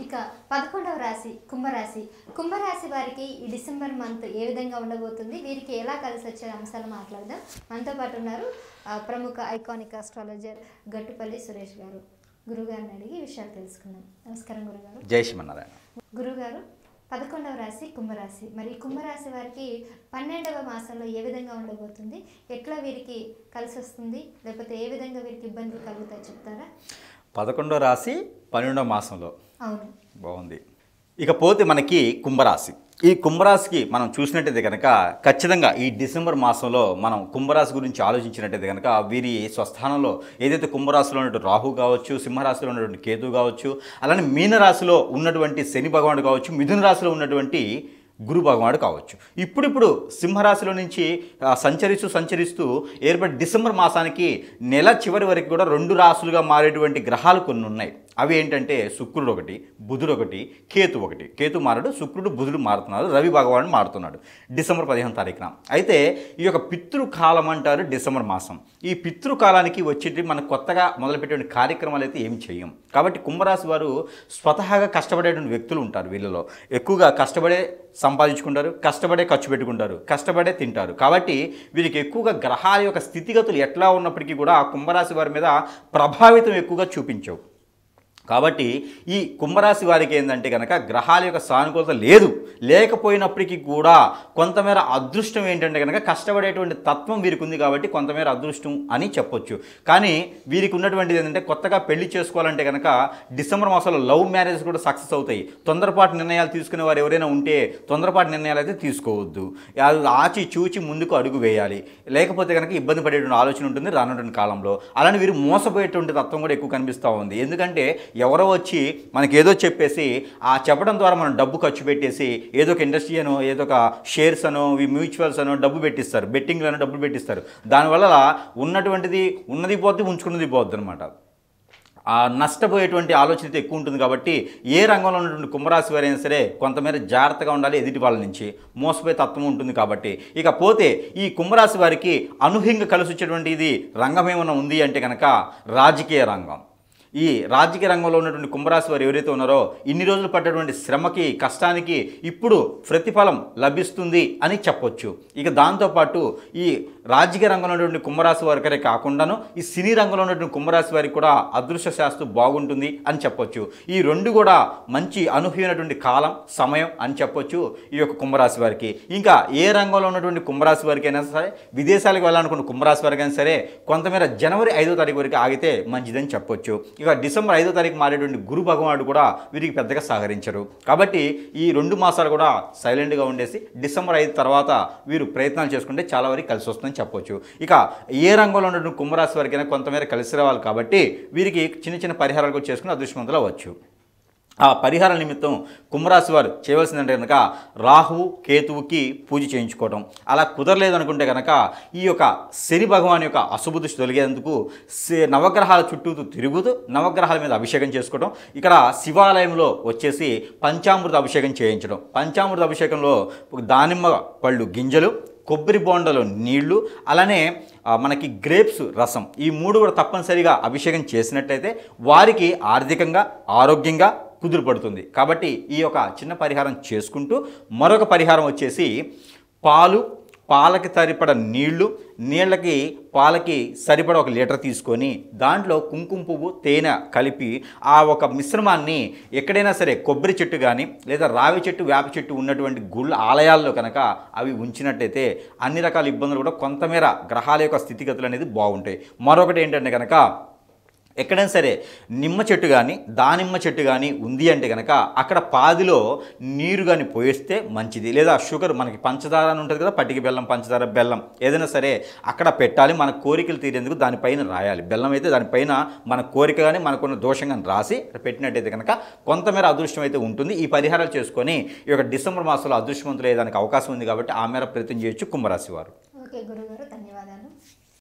ఇక 11వ రాశి కుంభరాశి. కుంభరాశి వారికి ఈ డిసెంబర్ మంత్ ఏ విధంగా ఉండబోతుంది, వీరికి ఎలా కలిసి వచ్చే అంశాలు మాట్లాడదాం. మనతో పాటు ఉన్నారు ప్రముఖ ఐకానిక్ ఆస్ట్రాలజర్ గట్టుపల్లి సురేష్ గారు. గురుగారిని అడిగి విషయాలు తెలుసుకుందాం. నమస్కారం గురుగారు. జై శ్రీమన్నారాయణ. గురుగారు, 11వ రాశి కుంభరాశి. మరి కుంభరాశి వారికి 12వ మాసంలో ఏ విధంగా ఉండబోతుంది, ఎట్లా వీరికి కలిసి వస్తుంది, లేకపోతే ఏ విధంగా వీరికి ఇబ్బందులు కలుగుతాయి చెప్తారా? 11వ రాశి 12వ మాసంలో. అవును, బాగుంది. ఇకపోతే మనకి కుంభరాశి. ఈ కుంభరాశికి మనం చూసినట్టయితే కనుక ఖచ్చితంగా ఈ డిసెంబర్ మాసంలో మనం కుంభరాశి గురించి ఆలోచించినట్టయితే కనుక వీరి స్వస్థానంలో ఏదైతే కుంభరాశిలో ఉన్నటువంటి రాహు కావచ్చు, సింహరాశిలో ఉన్నటువంటి కేతు కావచ్చు, అలానే మీనరాశిలో ఉన్నటువంటి శని భగవానుడు కావచ్చు, మిథున రాశిలో ఉన్నటువంటి గురు భగవానుడు కావచ్చు. ఇప్పుడిప్పుడు సింహరాశిలో నుంచి సంచరిస్తూ ఏర్పడి డిసెంబర్ మాసానికి నెల చివరి వరకు కూడా 2 రాశులుగా మారేటువంటి గ్రహాలు కొన్ని ఉన్నాయి. అవి ఏంటంటే శుక్రుడు ఒకటి, బుధుడు ఒకటి, కేతు ఒకటి. కేతు మారడు, శుక్రుడు బుధుడు మారుతున్నారు, రవి భగవానుడు మారుతున్నాడు డిసెంబర్ 15వ తారీఖున. అయితే ఈ యొక్క పితృకాలం అంటారు డిసెంబర్ మాసం. ఈ పితృకాలానికి వచ్చేటి మనకు కొత్తగా మొదలుపెట్టే కార్యక్రమాలు అయితే ఏం చేయం. కాబట్టి కుంభరాశి వారు స్వతహాగా కష్టపడేటువంటి వ్యక్తులు ఉంటారు. వీళ్ళలో ఎక్కువగా కష్టపడే సంపాదించుకుంటారు, కష్టపడే ఖర్చు పెట్టుకుంటారు, కష్టపడే తింటారు. కాబట్టి వీరికి ఎక్కువగా గ్రహాల యొక్క స్థితిగతులు ఎట్లా ఉన్నప్పటికీ కూడా ఆ కుంభరాశి వారి మీద ప్రభావితం ఎక్కువగా చూపించవు. కాబట్టి ఈ కుంభరాశి వారికి ఏంటంటే కనుక గ్రహాల యొక్క సానుకూలత లేకపోయినప్పటికీ కూడా కొంతమేర అదృష్టం ఏంటంటే కనుక కష్టపడేటువంటి తత్వం వీరికి ఉంది. కాబట్టి కొంతమేర అదృష్టం అని చెప్పొచ్చు. కానీ వీరికి ఉన్నటువంటిది ఏంటంటే కొత్తగా పెళ్లి చేసుకోవాలంటే కనుక డిసెంబర్ మాసంలో లవ్ మ్యారేజ్ కూడా సక్సెస్ అవుతాయి. తొందరపాటు నిర్ణయాలు తీసుకునే వారు ఎవరైనా ఉంటే తొందరపాటు నిర్ణయాలు అయితే తీసుకోవద్దు. ఆచి చూచి ముందుకు అడుగు వేయాలి. లేకపోతే కనుక ఇబ్బంది పడేటువంటి ఆలోచన ఉంటుంది రానున్నటువంటి కాలంలో. అలానే వీరు మోసపోయేటువంటి తత్వం కూడా ఎక్కువ కనిపిస్తూ ఉంది. ఎందుకంటే ఎవరో వచ్చి మనకి ఏదో చెప్పేసి ఆ చెప్పడం ద్వారా మనం డబ్బు ఖర్చు పెట్టేసి ఏదో ఒక ఇండస్ట్రీ అనో ఏదో ఒక షేర్స్ అనో మ్యూచువల్స్ అనో డబ్బు పెట్టిస్తారు, బెట్టింగ్లను డబ్బులు పెట్టిస్తారు. దానివల్ల ఉన్నటువంటిది ఉన్నది పోతే ఉంచుకున్నది పోద్ది అనమాట. ఆ నష్టపోయేటువంటి ఆలోచన ఎక్కువ ఉంటుంది. కాబట్టి ఏ రంగంలో ఉన్నటువంటి కుంభరాశి వారైనా సరే కొంతమేర జాగ్రత్తగా ఉండాలి. ఎదుటి వాళ్ళ నుంచి మోసపోయే తత్వం ఉంటుంది. కాబట్టి ఇకపోతే ఈ కుంభరాశి వారికి అనూహ్యంగా కలిసి వచ్చేటువంటి ఇది రంగం ఏమైనా ఉంది అంటే కనుక రాజకీయ రంగం. ఈ రాజకీయ రంగంలో ఉన్నటువంటి కుంభరాశి వారు ఎవరైతే ఉన్నారో ఇన్ని రోజులు పడ్డటువంటి శ్రమకి కష్టానికి ఇప్పుడు ప్రతిఫలం లభిస్తుంది అని చెప్పొచ్చు. ఇక దాంతోపాటు ఈ రాజకీయ రంగంలో ఉన్నటువంటి కుంభరాశి వారికనే కాకుండాను ఈ సినీ రంగంలో ఉన్నటువంటి కుంభరాశి వారికి కూడా అదృష్ట శాస్త్రం బాగుంటుంది అని చెప్పొచ్చు. ఈ రెండు కూడా మంచి అనూహ్యమైనటువంటి కాలం సమయం అని చెప్పొచ్చు ఈ యొక్క కుంభరాశి వారికి. ఇంకా ఏ రంగంలో ఉన్నటువంటి కుంభరాశి వారికి అయినా సరే విదేశాలకు వెళ్ళాలనుకున్న కుంభరాశి వారికి అయినా సరే కొంతమేర జనవరి 5వ తారీఖు వరకు ఆగితే మంచిదని చెప్పొచ్చు. ఇక డిసెంబర్ 5వ తారీఖు మారేటువంటి గురు భగవానుడు కూడా వీరికి పెద్దగా సహకరించరు. కాబట్టి ఈ 2 మాసాలు కూడా సైలెంట్గా ఉండేసి డిసెంబర్ 5 తర్వాత వీరు ప్రయత్నాలు చేసుకుంటే చాలా వరకు కలిసి వస్తుందని చెప్పొచ్చు. ఇక ఏ రంగంలో ఉన్నటువంటి కుంభరాశి వారికైనా కొంతమేర కలిసి రావాలి. కాబట్టి వీరికి చిన్న చిన్న పరిహారాలు కూడా చేసుకుని అదృష్టవంతులు అవ్వచ్చు. ఆ పరిహార నిమిత్తం కుంభరాశి వారు చేయవలసిందంటే కనుక రాహువు కేతువుకి పూజ చేయించుకోవడం. అలా కుదరలేదు అనుకుంటే కనుక ఈ యొక్క శని భగవాన్ యొక్క అశుభ దృష్టి తొలగేందుకు నవగ్రహాల చుట్టూ తిరుగుతూ నవగ్రహాల మీద అభిషేకం చేసుకోవడం. ఇక్కడ శివాలయంలో వచ్చేసి పంచామృత అభిషేకం చేయించడం. పంచామృత అభిషేకంలో దానిమ్మ పళ్ళు గింజలు, కొబ్బరి బోండలో నీళ్లు, అలానే మనకి గ్రేప్స్ రసం, ఈ 3 కూడా తప్పనిసరిగా అభిషేకం చేసినట్లయితే వారికి ఆర్థికంగా ఆరోగ్యంగా కుదురుపడుతుంది. కాబట్టి ఈ యొక్క చిన్న పరిహారం చేసుకుంటూ మరొక పరిహారం వచ్చేసి పాలకి సరిపడ నీళ్ళకి పాలకి సరిపడ 1 లీటర్ తీసుకొని దాంట్లో కుంకుమ పువ్వు తేనె కలిపి ఆ ఒక మిశ్రమాన్ని ఎక్కడైనా సరే కొబ్బరి చెట్టు కానీ లేదా రావి చెట్టు వేప చెట్టు ఉన్నటువంటి గుళ్ళ ఆలయాల్లో కనుక అవి ఉంచినట్టయితే అన్ని రకాల ఇబ్బందులు కూడా కొంతమేర గ్రహాల యొక్క స్థితిగతులు అనేది బాగుంటాయి. మరొకటి ఏంటంటే కనుక ఎక్కడైనా సరే నిమ్మ చెట్టు కానీ దానిమ్మ చెట్టు కానీ ఉంది అంటే కనుక అక్కడ పాదిలో నీరు కానీ పోయిస్తే మంచిది. లేదా షుగర్ మనకి పంచదార అని ఉంటుంది కదా, పట్టిక బెల్లం, పంచదార, బెల్లం ఏదైనా సరే అక్కడ పెట్టాలి. మన కోరికలు తీరేందుకు దానిపైన రాయాలి. బెల్లం అయితే దానిపైన మన కోరిక కానీ మనకున్న దోషం కానీ రాసి పెట్టినట్టయితే కనుక కొంతమేర అదృష్టం అయితే ఉంటుంది. ఈ పరిహారాలు చేసుకొని ఈ యొక్క డిసెంబర్ మాసంలో అదృష్టవంతులు అయ్యేదానికి అవకాశం ఉంది. కాబట్టి ఆ మేర ప్రయత్నం చేయొచ్చు కుంభరాశి వారు. ఓకే గురుగారు, ధన్యవాదాలు.